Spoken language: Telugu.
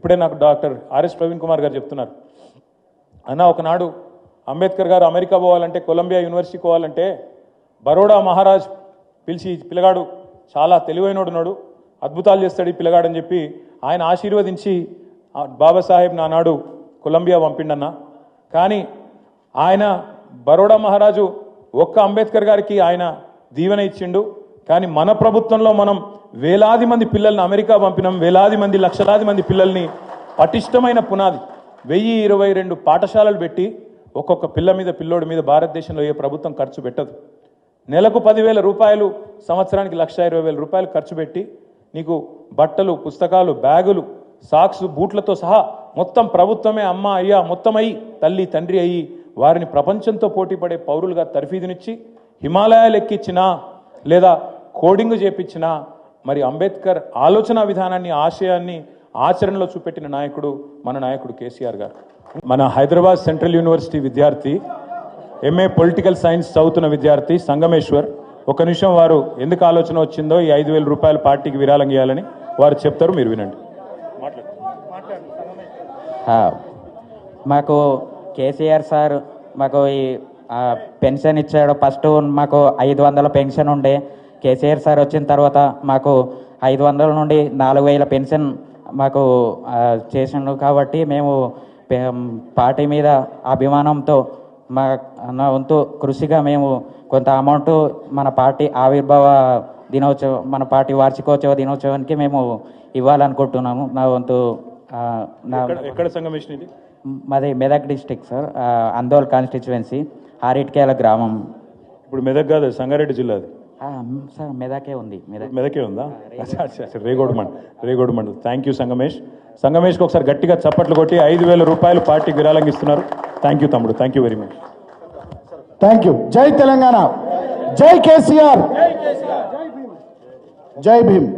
ఇప్పుడే నాకు డాక్టర్ ఆర్ఎస్ ప్రవీణ్ కుమార్ గారు చెప్తున్నారు, అన్న ఒకనాడు అంబేద్కర్ గారు అమెరికా పోవాలంటే, కొలంబియా యూనివర్సిటీకి పోవాలంటే బరోడా మహారాజ్ పిలిచి, పిల్లగాడు చాలా తెలివైనడున్నాడు, అద్భుతాలు చేస్తాడు ఈ పిల్లగాడని చెప్పి ఆయన ఆశీర్వదించి బాబాసాహెబ్ నానాడు కొలంబియా పంపిండన్న. కానీ ఆయన బరోడా మహారాజు ఒక్క అంబేద్కర్ గారికి ఆయన దీవెన ఇచ్చిండు. కానీ మన ప్రభుత్వంలో మనం వేలాది మంది పిల్లల్ని అమెరికా పంపినాం, వేలాది మంది లక్షలాది మంది పిల్లల్ని పటిష్టమైన పునాది 1022 పాఠశాలలు పెట్టి ఒక్కొక్క పిల్లోడి మీద భారతదేశంలో ఏ ప్రభుత్వం ఖర్చు పెట్టదు. నెలకు 10,000 రూపాయలు, సంవత్సరానికి 1,20,000 రూపాయలు ఖర్చు పెట్టి నీకు బట్టలు, పుస్తకాలు, బ్యాగులు, సాక్స్, బూట్లతో సహా మొత్తం ప్రభుత్వమే అమ్మ అయ్యా మొత్తం అయ్యి తల్లి తండ్రి అయ్యి వారిని ప్రపంచంతో పోటీపడే పౌరులుగా తర్ఫీదునిచ్చి హిమాలయాలు ఎక్కించినా లేదా కోడింగ్ చేపించినా మరి అంబేద్కర్ ఆలోచన విధానాన్ని, ఆశయాన్ని ఆచరణలో చూపెట్టిన నాయకుడు మన నాయకుడు కేసీఆర్ గారు. మన హైదరాబాద్ సెంట్రల్ యూనివర్సిటీ విద్యార్థి, ఎంఏ పొలిటికల్ సైన్స్ చదువుతున్న విద్యార్థి సంగమేశ్వర్, ఒక నిమిషం వారు ఎందుకు ఆలోచన వచ్చిందో ఈ 5,000 రూపాయల పార్టీకి విరాళం ఇవ్వాలని వారు చెప్తారు, మీరు వినండి. మాకు కేసీఆర్ సార్ మాకు ఈ పెన్షన్ ఇచ్చాడు. ఫస్ట్ మాకు 500 పెన్షన్ ఉండే, కేసీఆర్ సార్ వచ్చిన తర్వాత మాకు 500 నుండి 4,000 పెన్షన్ మాకు చేసిండు. కాబట్టి మేము పార్టీ మీద అభిమానంతో నా వంతు కృషిగా మేము కొంత అమౌంట్ మన పార్టీ ఆవిర్భావ దినోత్సవం, మన పార్టీ వార్షికోత్సవ దినోత్సవానికి మేము ఇవ్వాలనుకుంటున్నాము. నా వంతు ఎక్కడ సంగమేశ్వరం ఇది? మాది Medak district sir, Andol constituency, ఆరిట్కేల గ్రామం. ఇప్పుడు మెదక్ కాదు, సంగారెడ్డి జిల్లా అది సార్. మెదకే ఉంది. మెదకే ఉందా? రేగోడ్ మండల్. Thank you Sangamesh. సంగమేష్కి ఒకసారి గట్టిగా చప్పట్లు కొట్టి 5,000 రూపాయలు పార్టీకి విరాళంగా ఇస్తున్నారు. థ్యాంక్ యూ తమ్ముడు, thank you very much. Thank you. జై తెలంగాణ, జై కేసీఆర్, జై భీమ్.